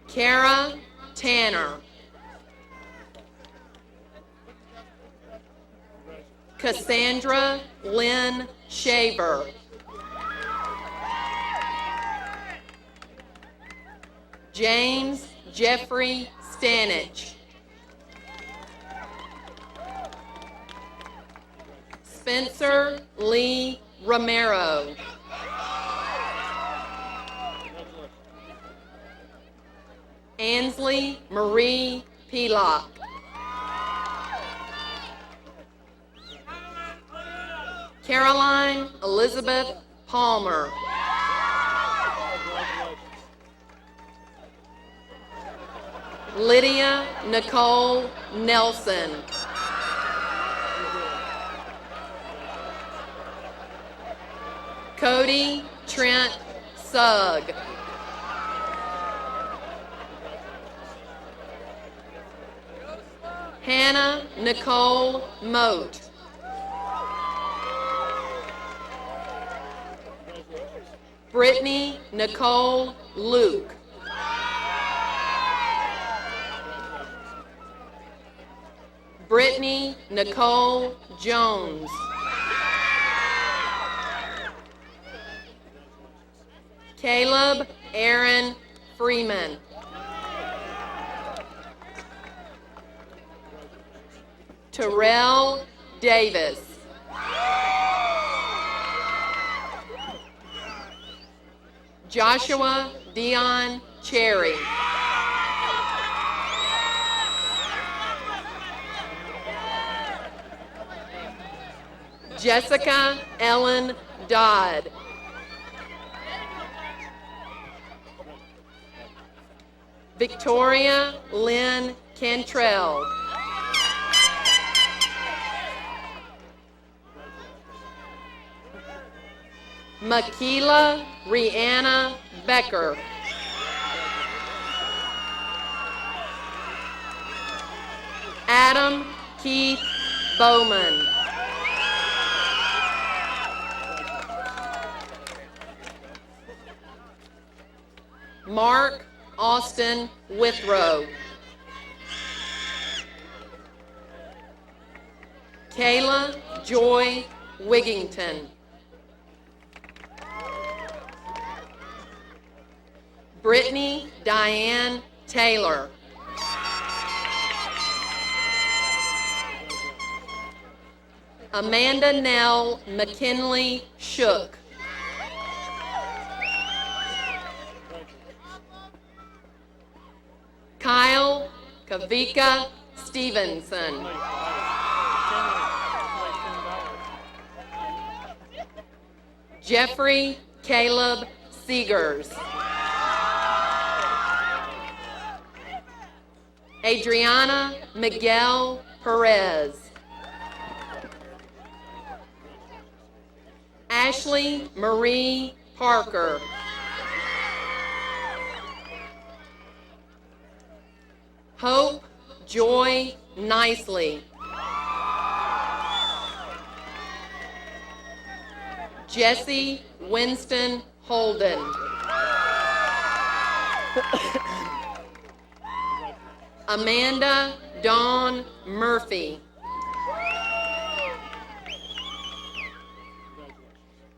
Kara Tanner. Cassandra Lynn Shaver. James Jeffrey Stanich. Spencer Lee Romero. Ansley Marie Pelock. Caroline Elizabeth Palmer. Lydia Nicole Nelson. Cody Trent Sugg. Hannah Nicole Moat. Brittany Nicole Luke. Brittany Nicole Jones. Caleb Aaron Freeman. Terrell Davis. Joshua Dion Cherry. Jessica Ellen Dodd. Victoria Lynn Cantrell. Makila Rihanna Becker. Adam Keith Bowman. Mark Austin Withrow. Kayla Joy Wigington. Brittany Diane Taylor. Amanda Nell McKinley Shook. Kyle Kavika Stevenson. Jeffrey Caleb Seegers. Adriana Miguel Perez. Ashley Marie Parker. Hope Joy Nicely. Jesse Winston Holden. Amanda Dawn Murphy.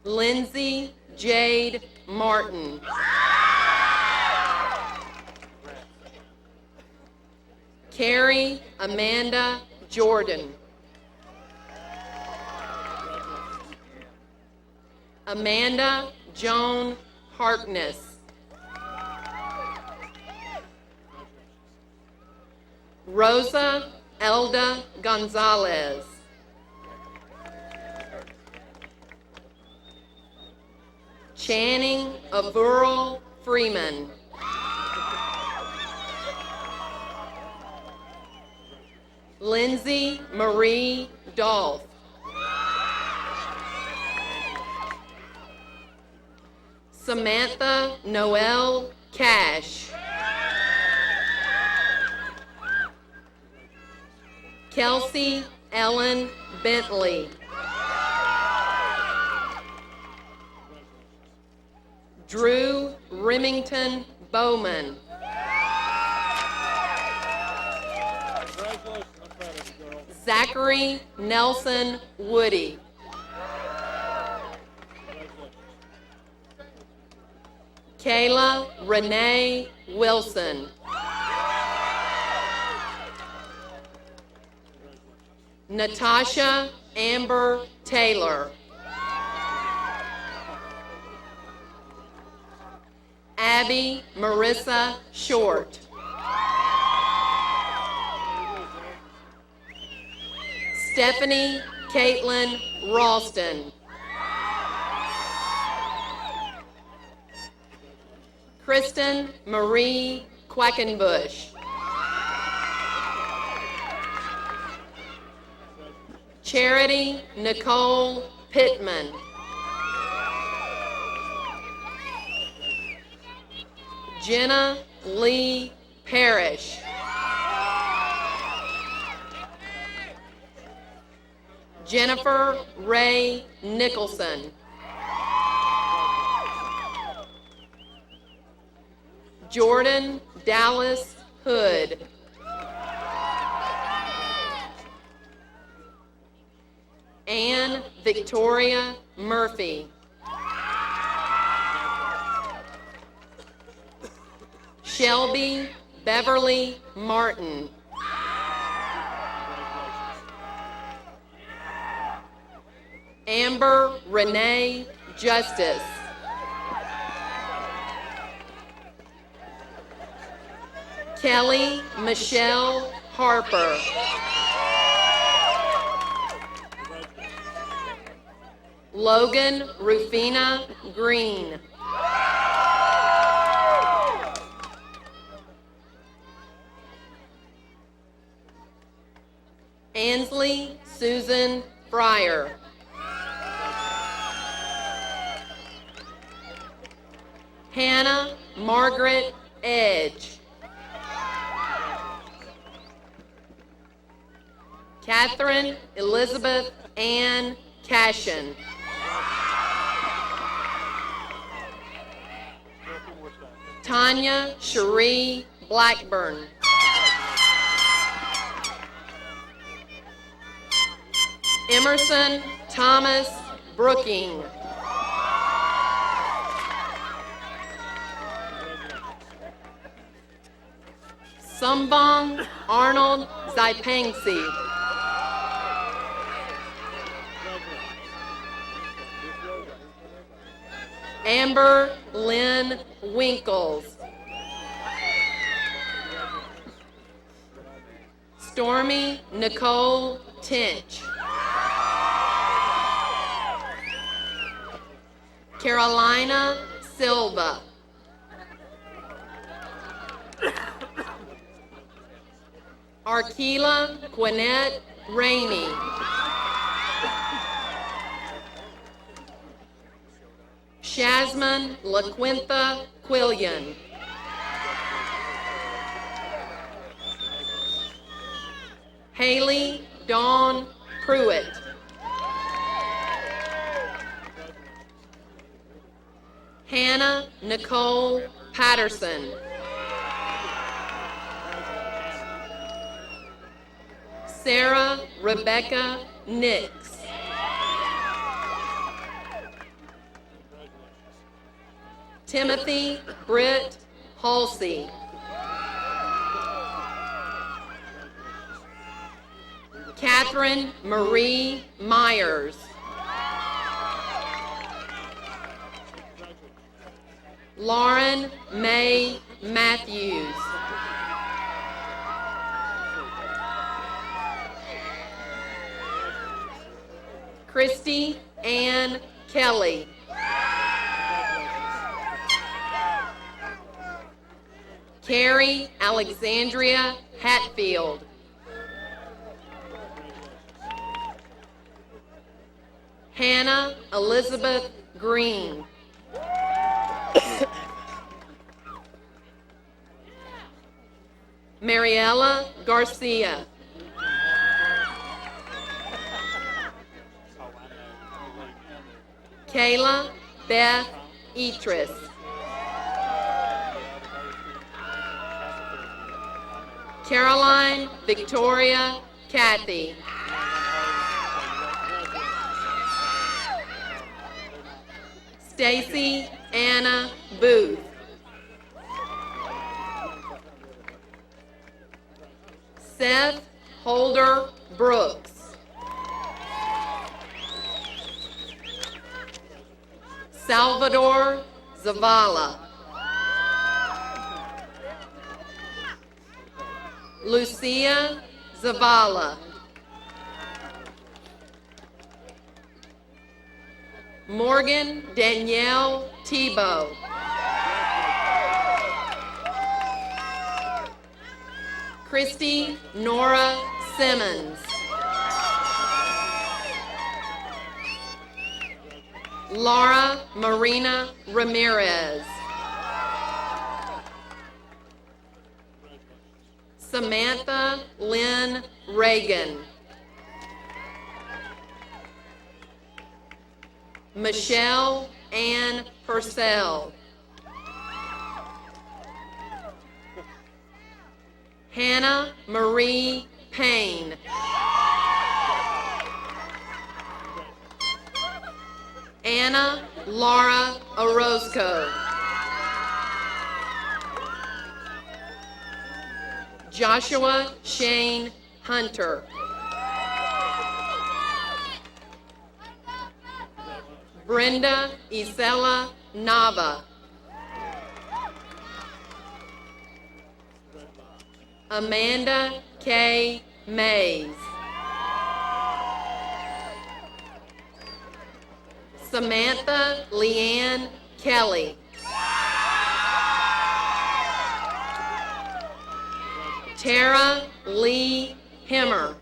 Lindsay Jade Martin. Carrie Amanda Jordan. Amanda Joan Harkness. Rosa Elda Gonzalez. Channing Avural Freeman. Lindsay Marie Dolph. Samantha Noel Cash. Kelsey Ellen Bentley. Drew Remington Bowman. Zachary Nelson Woody. Kayla Renee Wilson. Natasha Amber Taylor. Abby Marissa Short. Stephanie Caitlin Ralston. Kristen Marie Quackenbush. Charity Nicole Pittman. Jenna Lee Parrish. Jennifer Ray Nicholson. Jordan Dallas Hood. Anne Victoria Murphy. Shelby Beverly Martin. Amber Renee Justice. Kelly Michelle Harper. Logan Rufina Green. Ansley Susan Fryer. Hannah Margaret Edge. Catherine Elizabeth Ann Cashin. Tanya Cherie Blackburn. Emerson Thomas Brooking. Sumbong Arnold Zaipangsi. Amber Lynn Winkles. Stormy Nicole Tinch. Carolina Silva. Arkela Quinette Rainey. Shasman LaQuintha Quillian. Haley Dawn Pruitt. Hannah Nicole Patterson. Sarah Rebecca Nix. Timothy Britt Halsey. Catherine Marie Myers. Lauren May Matthews. Christy Ann Kelly. Carrie Alexandria Hatfield. Hannah Elizabeth Green. Mariella Garcia. Kayla Beth Etris. Caroline Victoria Kathy. Stacy Anna Booth. Seth Holder Brooks. Salvador Zavala. Lucia Zavala. Morgan Danielle Tebow. Christy Nora Simmons. Laura Marina Ramirez. Samantha Lynn Reagan. Michelle Ann Purcell. Hannah Marie Payne. Anna Laura Orozco. Joshua Shane Hunter. Brenda Isela Nava. Amanda K. Mays. Samantha Leanne Kelly. Tara Lee Hemmer.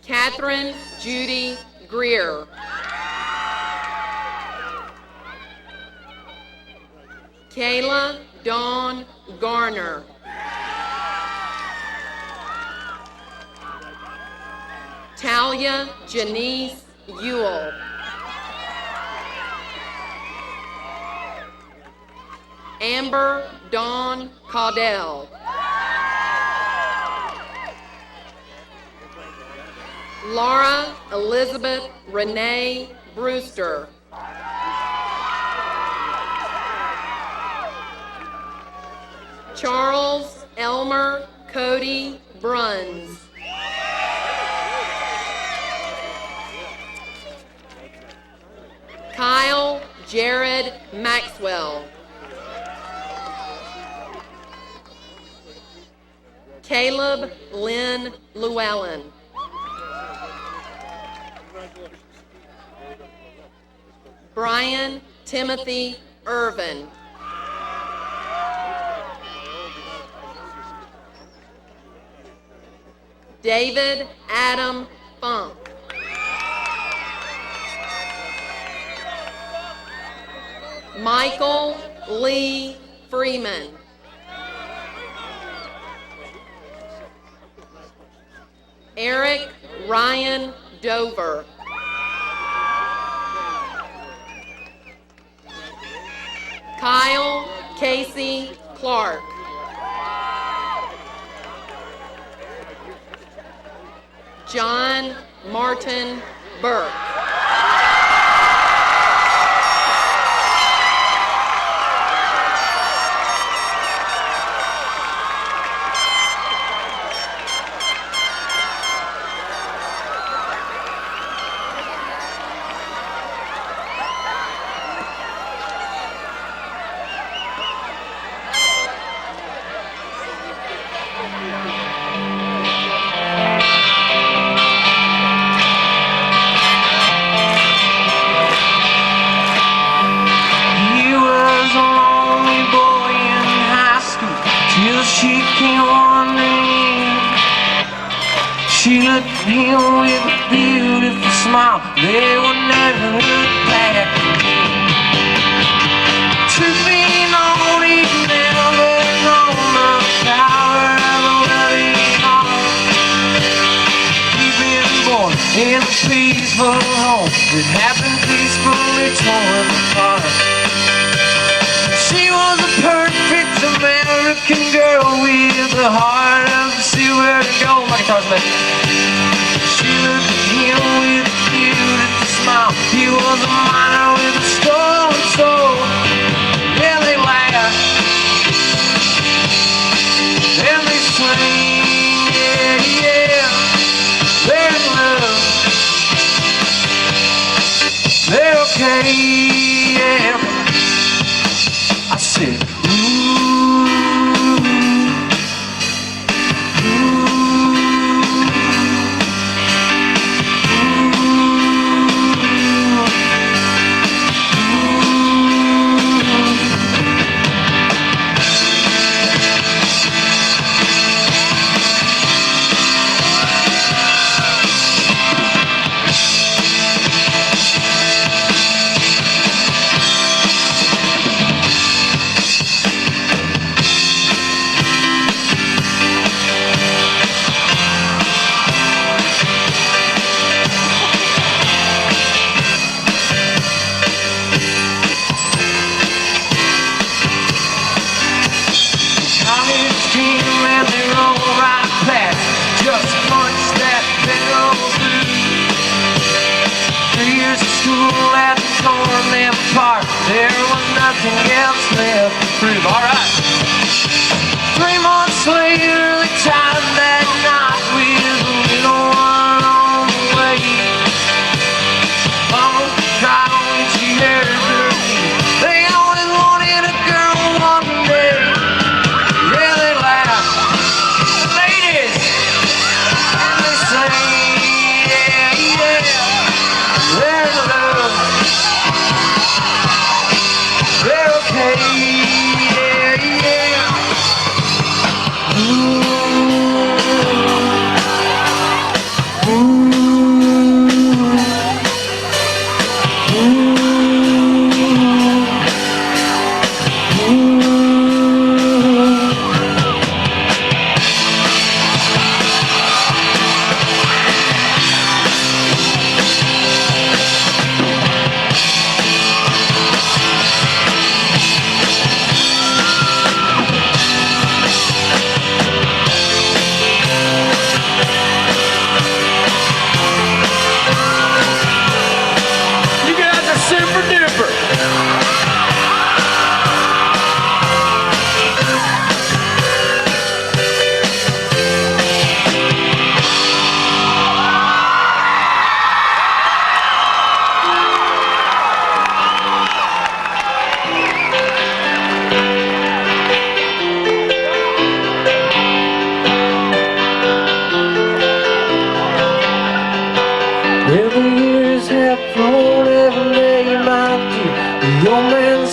Catherine Judy Greer. Kayla Dawn Garner. Talia Janice Ewell. Amber Dawn Caudell. Laura Elizabeth Renee Brewster. Charles Elmer Cody Bruns. Kyle Jared Maxwell. Caleb Lynn Llewellyn. Brian Timothy Irvin. David Adam Funk. Michael Lee Freeman. Eric Ryan Dover. Kyle Casey Clark. John Martin Burke. She came wandering in. She looked at him with a beautiful smile. They would never look back again. To be known, he'd never known the power of a loving heart. He'd been born in a peaceful home that happened peacefully torn apart. She was a perfect American girl with a heart of silver and gold, like a Tarzan. She looked at him with a beautiful smile. He was a miner with a stolen soul. Yeah, they laughed and they sang, yeah, yeah. They're in love, they're okay, yeah. I said, there was nothing else left to prove. All right. 3 months later, they tied that knot with a little one on the way. Mama cried when she heard her news. They always wanted a girl one day. Yeah, they laughed, ladies, and they sang.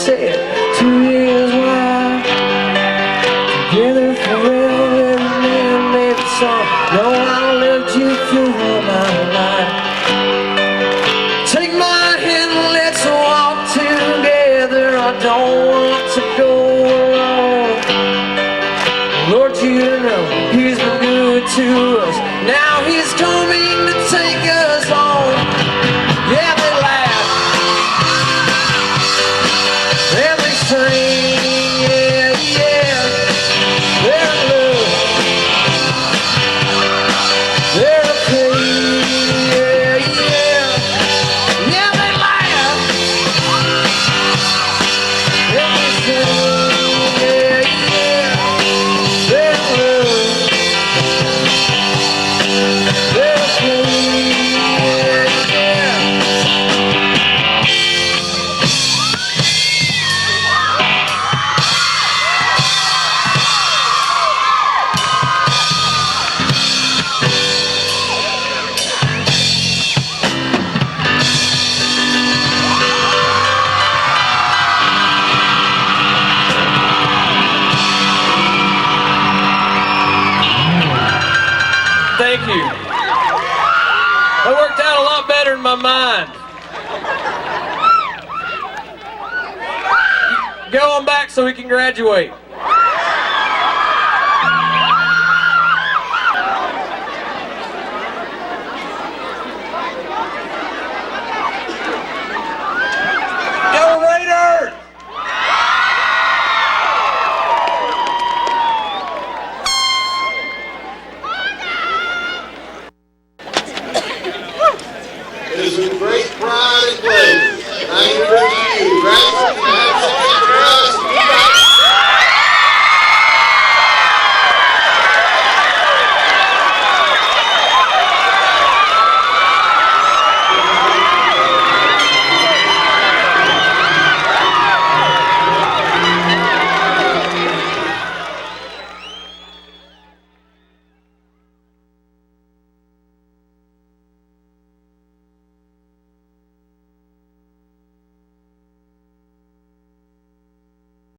said to his wife, together forever, every man made a song. No, I loved you through all my life. Take my hand, let's walk together. I don't want to go alone. Lord, you know he's been good to us. Now he's coming to take us home. Yeah, they laugh and they sing, yeah, yeah. They're in love, they're in pain, yeah, yeah. Yeah, they laugh and they sing, yeah, yeah. They're in love, they're in pain, yeah, yeah. Thank you. That worked out a lot better in my mind. Go on back so we can graduate.